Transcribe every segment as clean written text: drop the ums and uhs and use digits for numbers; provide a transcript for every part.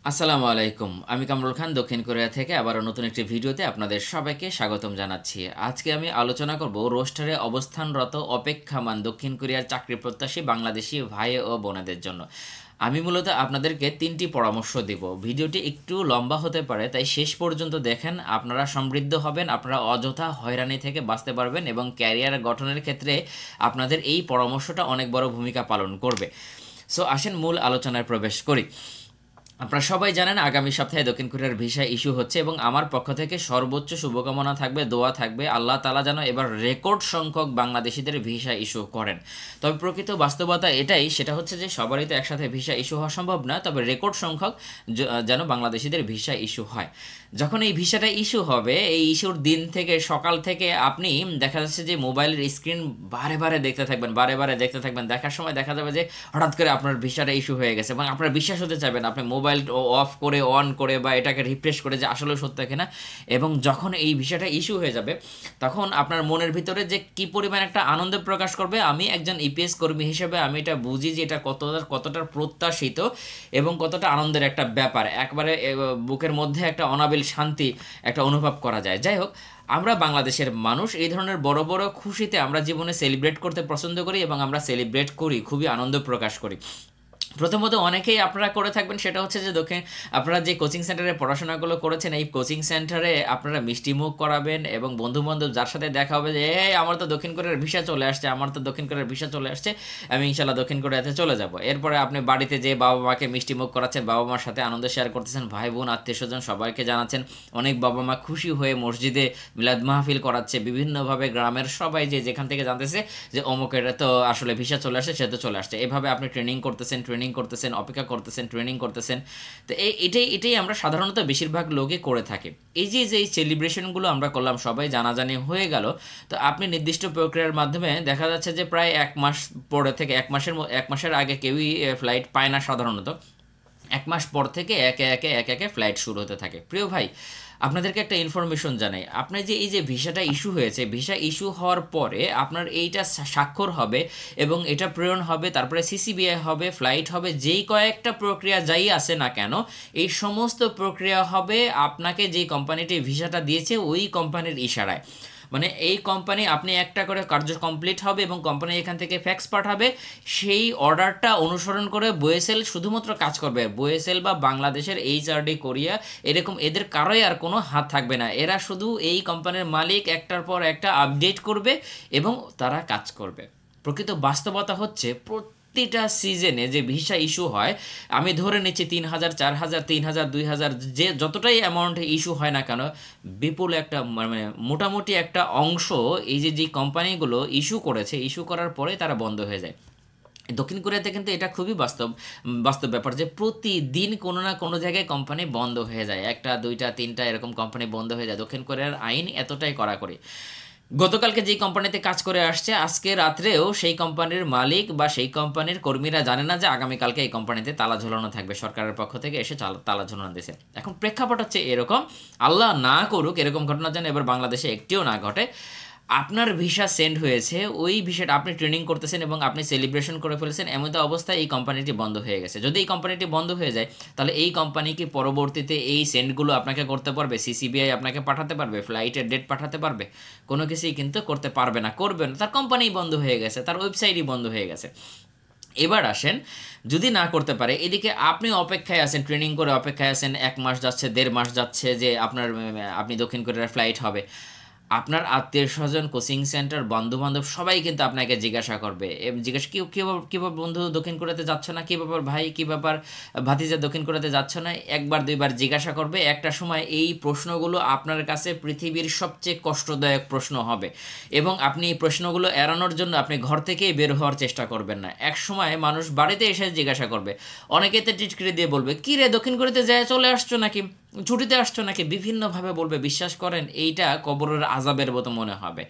আসসালামু আলাইকুম। আমি কামরুল খান দক্ষিণ কোরিয়া থেকে আবারও নতুন একটি ভিডিওতে আপনাদের সবাইকে স্বাগতম জানাচ্ছি। আজকে আমি আলোচনা করব রোস্টারে অবস্থানরত অপেক্ষামান দক্ষিণ কোরিয়ার চাকরি প্রত্যাশী বাংলাদেশি ভাই ও বোনেদের জন্য। আমি মূলত আপনাদেরকে ৩টি পরামর্শ দিব। ভিডিওটি একটু লম্বা হতে পারে, তাই শেষ পর্যন্ত দেখেন। আপনারা সমৃদ্ধ হবেন, আপনারা অযথা হয়রানি থেকে বাঁচতে পারবেন এবং ক্যারিয়ার গঠনের ক্ষেত্রে আপনাদের এই পরামর্শটা অনেক বড় ভূমিকা পালন করবে। সো আসেন মূল আলোচনায় প্রবেশ করি। আপনারা সবাই জানেন আগামী সপ্তাহে দক্ষিণ কোরিয়ার ভিসা ইস্যু হচ্ছে এবং আমার পক্ষ থেকে সর্বোচ্চ শুভকামনা থাকবে, দোয়া থাকবে আল্লাহ তাআলা যেন এবার রেকর্ড সংখ্যক বাংলাদেশিদের ভিসা ইস্যু করেন। তবে প্রকৃত বাস্তবতা এটাই, সেটা হচ্ছে যে সবারই তো একসাথে ভিসা ইস্যু হওয়া সম্ভব না, তবে রেকর্ড সংখ্যক যেন বাংলাদেশিদের ভিসা ইস্যু হয়। যখন এই ভিসাটা ইস্যু হবে, এই ইস্যুর দিন থেকে সকাল থেকে আপনি দেখা যাচ্ছে যে মোবাইলের স্ক্রিন বারে বারে দেখতে থাকবেন, বারে বারে দেখতে থাকবেন। দেখার সময় দেখা যাবে যে হঠাৎ করে আপনার ভিসাটা ইস্যু হয়ে গেছে এবং আপনার বিশ্বাস হতে চাইবেন, আপনি মোবাইল অফ করে অন করে বা এটাকে রিফ্রেশ করে যে আসলে সত্য কিনা। এবং যখন এই ভিসাটা ইস্যু হয়ে যাবে, তখন আপনার মনের ভিতরে যে কি পরিমাণ একটা আনন্দ প্রকাশ করবে, আমি একজন ইপিএস কর্মী হিসেবে আমি এটা বুঝি যে এটা কতটা প্রত্যাশিত এবং কতটা আনন্দের একটা ব্যাপার। একবারে বুকের মধ্যে একটা অনাবিল শান্তি একটা অনুভব করা যায়। যাই হোক, আমরা বাংলাদেশের মানুষ এই ধরনের বড় বড় খুশিতে আমরা জীবনে সেলিব্রেট করতে পছন্দ করি এবং আমরা সেলিব্রেট করি, খুবই আনন্দ প্রকাশ করি। প্রথমত অনেকেই আপনারা করে থাকবেন, সেটা হচ্ছে যে আপনারা যে কোচিং সেন্টারে পড়াশোনাগুলো করেছেন, এই কোচিং সেন্টারে আপনারা মিষ্টি মুখ করাবেন এবং বন্ধু বান্ধব যার সাথে দেখা হবে যে এই আমার তো দক্ষিণ কোরিয়ার ভিসা চলে আসছে, আমার তো দক্ষিণ কোরিয়ার ভিসা চলে আসছে, আমি ইনশাল্লাহ দক্ষিণ কোরিয়াতে চলে যাব। এরপরে আপনি বাড়িতে যে বাবা মাকে মিষ্টি মুখ করাচ্ছেন, বাবা মার সাথে আনন্দ শেয়ার করতেছেন, ভাই বোন আত্মীয় স্বজন সবাইকে জানাচ্ছেন। অনেক বাবা মা খুশি হয়ে মসজিদে মিলাদ মাহফিল করাচ্ছে, বিভিন্নভাবে গ্রামের সবাই যে যেখান থেকে জানতেছে যে অমুকের তো আসলে ভিসা চলে আসছে, সে তো চলে আসছে। এভাবে আপনি ট্রেনিং করতেছেন, অপেক্ষা করতেছেন, ট্রেনিং করতেছেন। তো এটাই আমরা সাধারণত বেশিরভাগ লোকে করে থাকি। এই সেলিব্রেশনগুলো আমরা করলাম, সবাই জানাজানি হয়ে গেল। তো আপনি নির্দিষ্ট প্রক্রিয়ার মাধ্যমে দেখা যাচ্ছে যে প্রায় 1 মাস পরে থেকে 1 মাসের আগে কেউই ফ্লাইট পায় না সাধারণত। 1 মাস পর থেকে একে একে ফ্লাইট শুরু হতে থাকে। প্রিয় ভাই, আপনাদেরকে একটা ইনফরমেশন জানাই। আপনার যে এই যে ভিসাটা ইস্যু হয়েছে, ভিসা ইস্যু হওয়ার পরে আপনার এইটা স্বাক্ষর হবে এবং এটা প্রেরণ হবে, তারপরে সিসিবিআই হবে, ফ্লাইট হবে, যেই কয়েকটা প্রক্রিয়া যাই আছে না কেন, এই সমস্ত প্রক্রিয়া হবে আপনাকে যেই কোম্পানিটি ভিসাটা দিয়েছে ওই কোম্পানির ইশারায়। মানে এই কোম্পানি, আপনি একটা করে কার্য কমপ্লিট হবে এবং কোম্পানি এখান থেকে ফ্যাক্স পাঠাবে, সেই অর্ডারটা অনুসরণ করে বোয়েসেল শুধুমাত্র কাজ করবে। বোয়েসেল বা বাংলাদেশের এইচআরডি কোরিয়া এরকম এদের কারোই আর কোনো হাত থাকবে না। এরা শুধু এই কোম্পানির মালিক একটার পর একটা আপডেট করবে এবং তারা কাজ করবে। প্রকৃত বাস্তবতা হচ্ছে প্রতিটা সিজনে যে ভিসা ইস্যু হয়, আমি ধরে নিচ্ছি 3,000, 4,000, 3,000, 2,000, যে যতটাই অ্যামাউন্ট ইস্যু হয় না কেন, বিপুল একটা মানে মোটামুটি একটা অংশ এই যে কোম্পানিগুলো ইস্যু করেছে, ইস্যু করার পরে তারা বন্ধ হয়ে যায়। দক্ষিণ কোরিয়াতে কিন্তু এটা খুবই বাস্তব বাস্তব ব্যাপার যে প্রতিদিন কোনো না কোনো জায়গায় কোম্পানি বন্ধ হয়ে যায়, একটা দুইটা তিনটা এরকম কোম্পানি বন্ধ হয়ে যায়। দক্ষিণ কোরিয়ার আইন এতটাই কড়াকড়ি। গতকালকে যেই কোম্পানিতে কাজ করে আসছে, আজকে রাত্রেও সেই কোম্পানির মালিক বা সেই কোম্পানির কর্মীরা জানে না যে আগামীকালকে এই কোম্পানিতে তালা ঝোলানো থাকবে, সরকারের পক্ষ থেকে এসে তালা ঝোলানো দিয়েছে। এখন প্রেক্ষাপট হচ্ছে এরকম, আল্লাহ না করুক এরকম ঘটনা যেন এবার বাংলাদেশে একটিও না ঘটে। আপনার ভিসা সেন্ড হয়েছে, ওই ভিসাটা আপনি ট্রেনিং করতেছেন এবং আপনি সেলিব্রেশন করে ফেলেছেন, এমন তো অবস্থায় এই কোম্পানিটি বন্ধ হয়ে গেছে। যদি এই কোম্পানিটি বন্ধ হয়ে যায়, তাহলে এই কোম্পানি কি পরবর্তীতে এই সেন্ডগুলো আপনাকে করতে পারবে? সিসিবিআই আপনাকে পাঠাতে পারবে? ফ্লাইটের ডেট পাঠাতে পারবে? কোনো কিছুই কিন্তু করতে পারবে না, করবে না। তার কোম্পানিই বন্ধ হয়ে গেছে, তার ওয়েবসাইটই বন্ধ হয়ে গেছে। এবার আসেন, যদি না করতে পারে, এদিকে আপনি অপেক্ষায় আছেন, ট্রেনিং করে অপেক্ষায় আছেন, 1 মাস যাচ্ছে, 1.5 মাস যাচ্ছে যে আপনি দক্ষিণ কোরিয়ার ফ্লাইট হবে। আপনার আত্মীয় স্বজন, কোচিং সেন্টার, বন্ধু বান্ধব সবাই কিন্তু আপনাকে জিজ্ঞাসা করবে, জিজ্ঞাসা কী ব্যাপার বন্ধু দক্ষিণ কোরিয়াতে যাচ্ছ না, কী ব্যাপার ভাই, কী ব্যাপার ভাতিজা দক্ষিণ কোরিয়াতে যাচ্ছ না, একবার দুইবার জিজ্ঞাসা করবে। একটা সময় এই প্রশ্নগুলো আপনার কাছে পৃথিবীর সবচেয়ে কষ্টদায়ক প্রশ্ন হবে এবং আপনি এই প্রশ্নগুলো এড়ানোর জন্য আপনি ঘর থেকেই বের হওয়ার চেষ্টা করবেন না। এক সময় মানুষ বাড়িতে এসে জিজ্ঞাসা করবে, অনেকে তো টিটকিরি দিয়ে বলবে, কী রে দক্ষিণ কোরিয়াতে যায় চলে আসছো নাকি, ছুটিতে আসছো নাকি, বিভিন্নভাবে বলবে। বিশ্বাস করেন এইটা কবরের আযাবের মতো মনে হবে।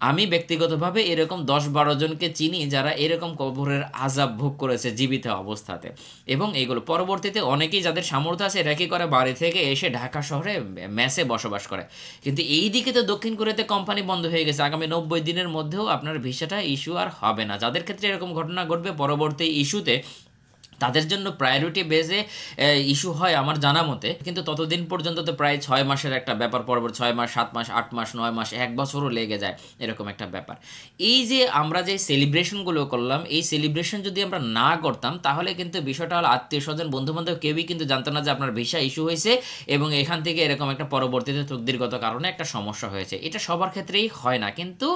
আমি ব্যক্তিগতভাবে এরকম 10-12 জনকে চিনি যারা এরকম কবরের আযাব ভোগ করেছে জীবিত অবস্থাতে। এবং এগুলো পরবর্তীতে অনেকেই যাদের সামর্থ্য আছে এরা কি করে, বাড়ি থেকে এসে ঢাকা শহরে মেসে বসবাস করে। কিন্তু এই দিকে তো দক্ষিণ কোরিয়াতে কোম্পানি বন্ধ হয়ে গেছে, আগামী 90 দিনের মধ্যেও আপনার ভিসাটা ইস্যু আর হবে না। যাদের ক্ষেত্রে এরকম ঘটনা ঘটবে, পরবর্তী ইস্যুতে তাদের জন্য প্রায়োরিটি বেসে ইস্যু হয় আমার জানা মতে, কিন্তু ততদিন পর্যন্ত তো প্রায় 6 মাসের একটা ব্যাপার, পরপর 6 মাস, 7 মাস, 8 মাস, 9 মাস, 1 বছরও লেগে যায়, এরকম একটা ব্যাপার। এই যে আমরা যে সেলিব্রেশনগুলো করলাম, এই সেলিব্রেশন যদি আমরা না করতাম তাহলে কিন্তু বিষয়টা হলো আত্মীয় স্বজন বন্ধু বান্ধব কেউই কিন্তু জানতো না যে আপনার ভিসা ইস্যু হয়েছে এবং এখান থেকে এরকম একটা পরবর্তীতে তকদিরগত কারণে একটা সমস্যা হয়েছে। এটা সবার ক্ষেত্রেই হয় না, কিন্তু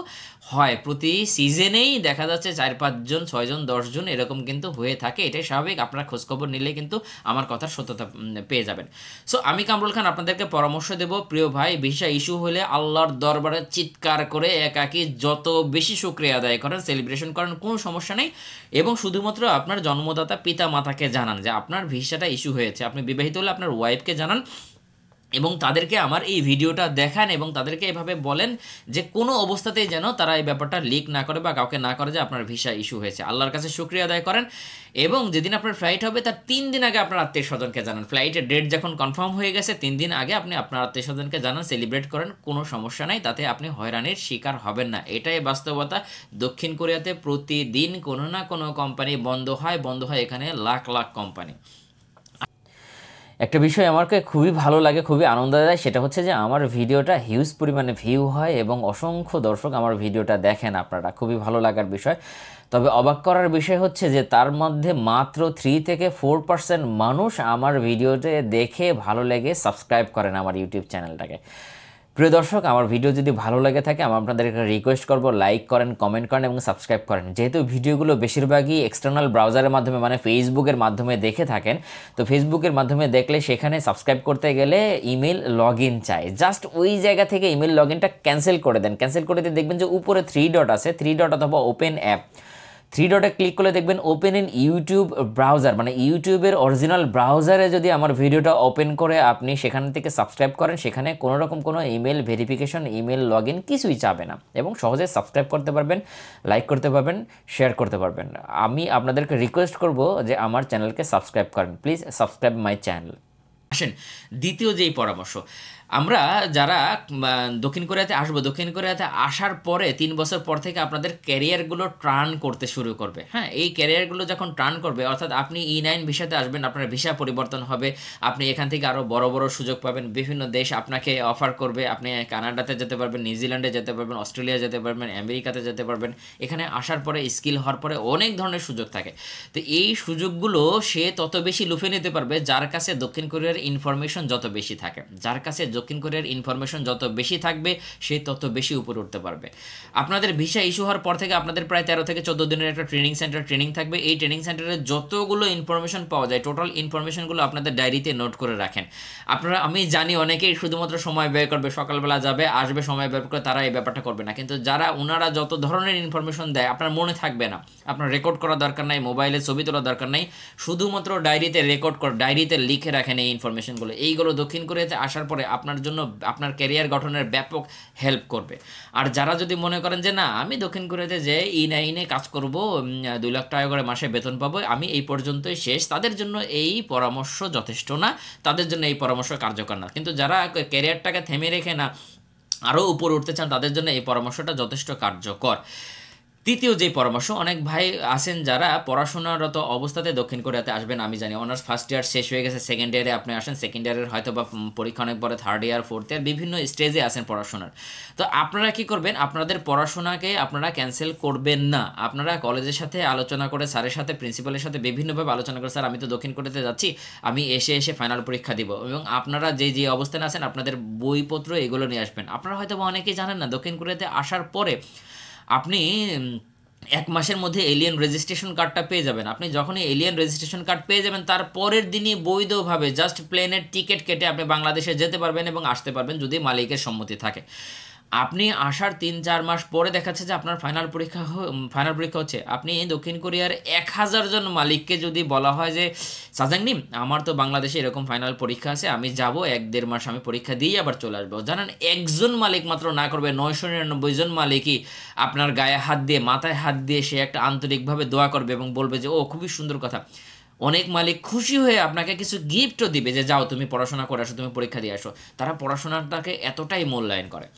হয় প্রতি সিজনেই দেখা যাচ্ছে 4-5 জন 6 জন 10 জন এরকম কিন্তু হয়ে থাকে। এটাই স্বাভাবিক, আপনারা খোঁজখবর নিলে কিন্তু আমার কথার সত্যতা পেয়ে যাবেন। সো আমি কামরুল খান আপনাদেরকে পরামর্শ দেব, প্রিয় ভাই, ভিসা ইস্যু হলে আল্লাহর দরবারে চিৎকার করে একাকি যত বেশি শুকরিয়া আদায় করেন, সেলিব্রেশন করেন, কোনো সমস্যা নেই। এবং শুধুমাত্র আপনার জন্মদাতা পিতা মাতাকে জানান যে আপনার ভিসাটা ইস্যু হয়েছে। আপনি বিবাহিত হলে আপনার ওয়াইফকে জানান এবং তাদেরকে আমার এই ভিডিওটা দেখান এবং তাদেরকে এভাবে বলেন যে কোনো অবস্থাতেই যেন তারা এই ব্যাপারটা লিক না করে বা কাউকে না করে যে আপনার ভিসা ইস্যু হয়েছে। আল্লাহর কাছে শুকরিয়া আদায় করেন এবং যেদিন আপনার ফ্লাইট হবে তার 3 দিন আগে আপনার আত্মীয় স্বজনকে জানান। ফ্লাইটের ডেট যখন কনফার্ম হয়ে গেছে 3 দিন আগে আপনি আপনার আত্মীয় স্বজনকে জানান, সেলিব্রেট করেন, কোনো সমস্যা নাই, তাতে আপনি হয়রানির শিকার হবেন না। এটাই বাস্তবতা। দক্ষিণ কোরিয়াতে প্রতিদিন কোনো না কোনো কোম্পানি বন্ধ হয় এখানে লাখ লাখ কোম্পানি। একটা বিষয় আমাকে খুবই ভালো লাগে, খুবই আনন্দ দেয়, সেটা হচ্ছে যে আমার ভিডিওটা হিউজ পরিমাণে ভিউ হয় এবং অসংখ্য দর্শক আমার ভিডিওটা দেখেন আপনারা, খুবই ভালো লাগার বিষয়। তবে অবাক করার বিষয় হচ্ছে যে তার মধ্যে মাত্র 3-4% মানুষ আমার ভিডিওতে দেখে ভালো লেগে সাবস্ক্রাইব করেন আমার ইউটিউব চ্যানেলটাকে। প্রিয় দর্শক, আমার ভিডিও যদি ভালো লেগে থাকে আমি আপনাদেরকে রিকোয়েস্ট করব লাইক করেন, কমেন্ট করেন এবং সাবস্ক্রাইব করেন। যেহেতু ভিডিওগুলো বেশিরভাগই এক্সটার্নাল ব্রাউজারের মাধ্যমে মানে ফেসবুকের মাধ্যমে দেখে থাকেন, তো ফেসবুকের মাধ্যমে দেখলে সেখানে সাবস্ক্রাইব করতে গেলে ইমেল লগ ইন চাই। জাস্ট ওই জায়গা থেকে ইমেল লগ ইনটা ক্যান্সেল করে দেন। ক্যান্সেল করে দিয়ে দেখবেন যে উপরে 3 ডট আছে, 3 ডট অথবা ওপেন অ্যাপ, 3 ডটে ক্লিক করলে দেখবেন ওপেন ইন ইউটিউব ব্রাউজার, মানে ইউটিউবের অরিজিনাল ব্রাউজারে যদি আমার ভিডিওটা ওপেন করে আপনি সেখান থেকে সাবস্ক্রাইব করেন, সেখানে কোনো রকম কোনো email verification, email log in কিছুই চাবে না এবং সহজে সাবস্ক্রাইব করতে পারবেন, লাইক করতে পারবেন, শেয়ার করতে পারবেন। আমি আপনাদেরকে রিকোয়েস্ট করব যে আমার চ্যানেলকে সাবস্ক্রাইব করেন, প্লিজ সাবস্ক্রাইব মাই চ্যানেল। আসেন দ্বিতীয় যেই পরামর্শ, আমরা যারা দক্ষিণ কোরিয়াতে আসবো, দক্ষিণ কোরিয়াতে আসার পরে 3 বছর পর থেকে আপনাদের ক্যারিয়ারগুলো টার্ন করতে শুরু করবে। হ্যাঁ, এই ক্যারিয়ারগুলো যখন টার্ন করবে, অর্থাৎ আপনি E9 ভিসাতে আসবেন, আপনার ভিসা পরিবর্তন হবে, আপনি এখান থেকে আরও বড় বড় সুযোগ পাবেন, বিভিন্ন দেশ আপনাকে অফার করবে, আপনি কানাডাতে যেতে পারবেন, নিউজিল্যান্ডে যেতে পারবেন, অস্ট্রেলিয়া যেতে পারবেন, আমেরিকাতে যেতে পারবেন। এখানে আসার পরে স্কিল হওয়ার পরে অনেক ধরনের সুযোগ থাকে। তো এই সুযোগগুলো সে তত বেশি লুফে নিতে পারবে যার কাছে দক্ষিণ কোরিয়ার ইনফরমেশন যত বেশি থাকে। যার কাছে দক্ষিণ কোরিয়ার ইনফরমেশন যত বেশি থাকবে সে তত বেশি উপরে উঠতে পারবে। আপনাদের ভিসা ইস্যু হওয়ার পর থেকে আপনাদের প্রায় 13 থেকে 14 দিনের একটা ট্রেনিং সেন্টার ট্রেনিং থাকবে। এই ট্রেনিং সেন্টারে যতগুলো ইনফরমেশন পাওয়া যায়, টোটাল ইনফরমেশনগুলো আপনাদের ডায়েরিতে নোট করে রাখেন। আপনারা, আমি জানি অনেকেই শুধুমাত্র সময় ব্যয় করবে, সকালবেলা যাবে আসবে, সময় ব্যয় করে, তারা এই ব্যাপারটা করবে না। কিন্তু যারা ওনারা যত ধরনের ইনফরমেশন দেয় আপনার মনে থাকবে না, আপনার রেকর্ড করা দরকার নাই, মোবাইলে ছবি তোলা দরকার নাই, শুধুমাত্র ডায়েরিতে রেকর্ড করে, ডায়েরিতে লিখে রাখেন এই ইনফরমেশনগুলো। এইগুলো দক্ষিণ কোরিয়াতে আসার পরে আপনার জন্য, আপনার ক্যারিয়ার গঠনের ব্যাপক হেল্প করবে। আর যারা যদি মনে করেন যে না আমি দক্ষিণ কোরিয়াতে যে E9-এ কাজ করব, 2 লাখ টাকা করে মাসে বেতন পাবো, আমি এই পর্যন্তই শেষ, তাদের জন্য এই পরামর্শ যথেষ্ট না, তাদের জন্য এই পরামর্শ কার্যকর না। কিন্তু যারা ক্যারিয়ারটাকে থেমে রেখে না আরও উপরে উঠতে চান তাদের জন্য এই পরামর্শটা যথেষ্ট কার্যকর। তৃতীয় যে পরামর্শ, অনেক ভাই আছেন যারা পড়াশোনারত অবস্থাতে দক্ষিণ কোরিয়াতে আসবেন। আমি জানি অনার্স ফার্স্ট ইয়ার শেষ হয়ে গেছে, সেকেন্ড ইয়ারে আপনি আসেন, সেকেন্ড ইয়ারের হয়তো বা পরীক্ষা অনেক পরে থার্ড ইয়ার, ফোর্থ ইয়ার, বিভিন্ন স্টেজে আসেন পড়াশোনার। তো আপনারা কি করবেন, আপনাদের পড়াশোনাকে আপনারা ক্যান্সেল করবেন না। আপনারা কলেজের সাথে আলোচনা করে, স্যারের সাথে, প্রিন্সিপালের সাথে বিভিন্নভাবে আলোচনা করে, স্যার আমি তো দক্ষিণ কোরিয়াতে যাচ্ছি, আমি এসে ফাইনাল পরীক্ষা দিব, এবং আপনারা যে অবস্থানে আছেন আপনাদের বইপত্র এগুলো নিয়ে আসবেন। আপনারা হয়তো অনেকেই জানেন না, দক্ষিণ কোরিয়াতে আসার পরে আপনি 1 মাসের মধ্যে এলিয়েন রেজিস্ট্রেশন কার্ডটা পেয়ে যাবেন। আপনি যখনই এলিয়েন রেজিস্ট্রেশন কার্ড পেয়ে যাবেন তার পরের দিনই বৈধভাবে জাস্ট প্লেনের টিকিট কেটে আপনি বাংলাদেশে যেতে পারবেন এবং আসতে পারবেন যদি মালিকের সম্মতি থাকে। আপনি আসার 3-4 মাস পরে দেখাচ্ছে যে আপনার ফাইনাল পরীক্ষা হচ্ছে, আপনি দক্ষিণ কোরিয়ার 1000 জন মালিককে যদি বলা হয় যে সাজাংনি আমার তো বাংলাদেশে এরকম ফাইনাল পরীক্ষা আছে, আমি যাব 1-1.5 মাস আমি পরীক্ষা দিয়ে আবার চলে আসবো, জানেন একজন মালিক মাত্র না করবে, 999 জন মালিকই আপনার গায়ে হাত দিয়ে, মাথায় হাত দিয়ে সে একটা আন্তরিকভাবে দোয়া করবে এবং বলবে যে ও খুবই সুন্দর কথা। অনেক মালিক খুশি হয়ে আপনাকে কিছু গিফটও দিবে যে যাও তুমি পড়াশোনা করে আসো, তুমি পরীক্ষা দিয়ে আসো। তারা পড়াশোনাটাকে এতটাই মূল্যায়ন করে।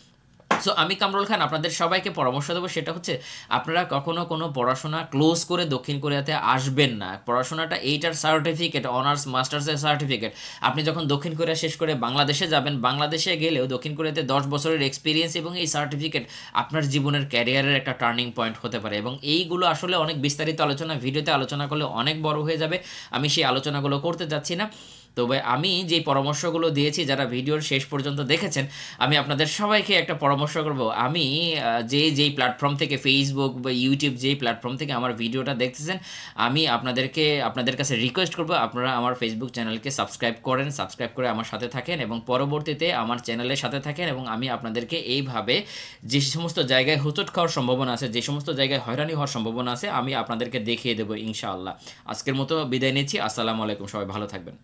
সো আমি কামরুল খান আপনাদের সবাইকে পরামর্শ দেবো, সেটা হচ্ছে আপনারা কখনো কোনো পড়াশোনা ক্লোজ করে দক্ষিণ কোরিয়াতে আসবেন না। পড়াশোনাটা এইটার সার্টিফিকেট, অনার্স মাস্টার্সের সার্টিফিকেট। আপনি যখন দক্ষিণ কোরিয়া শেষ করে বাংলাদেশে যাবেন, বাংলাদেশে গেলেও দক্ষিণ কোরিয়াতে 10 বছরের এক্সপিরিয়েন্স এবং এই সার্টিফিকেট আপনার জীবনের ক্যারিয়ারের একটা টার্নিং পয়েন্ট হতে পারে। এবং এইগুলো আসলে অনেক বিস্তারিত আলোচনা, ভিডিওতে আলোচনা করলে অনেক বড় হয়ে যাবে, আমি সেই আলোচনাগুলো করতে যাচ্ছি না। তবে আমি যেই পরামর্শগুলো দিয়েছি, যারা ভিডিওর শেষ পর্যন্ত দেখেছেন, আমি আপনাদের সবাইকে একটা পরামর্শ করব। আমি যেই প্ল্যাটফর্ম থেকে, ফেসবুক বা ইউটিউব, যেই প্ল্যাটফর্ম থেকে আমার ভিডিওটা দেখতেছেন, আমি আপনাদের কাছে রিকোয়েস্ট করব আপনারা আমার ফেসবুক চ্যানেলকে সাবস্ক্রাইব করেন, সাবস্ক্রাইব করে আমার সাথে থাকেন এবং পরবর্তীতে আমার চ্যানেলের সাথে থাকেন। এবং আমি আপনাদেরকে এইভাবে যে সমস্ত জায়গায় হোঁচট খাওয়ার সম্ভাবনা আছে, যে সমস্ত জায়গায় হয়রানি হওয়ার সম্ভাবনা আছে, আমি আপনাদেরকে দেখিয়ে দেবো ইনশাআল্লাহ। আজকের মতো বিদায় নিচ্ছি। আসসালামু আলাইকুম, সবাই ভালো থাকবেন।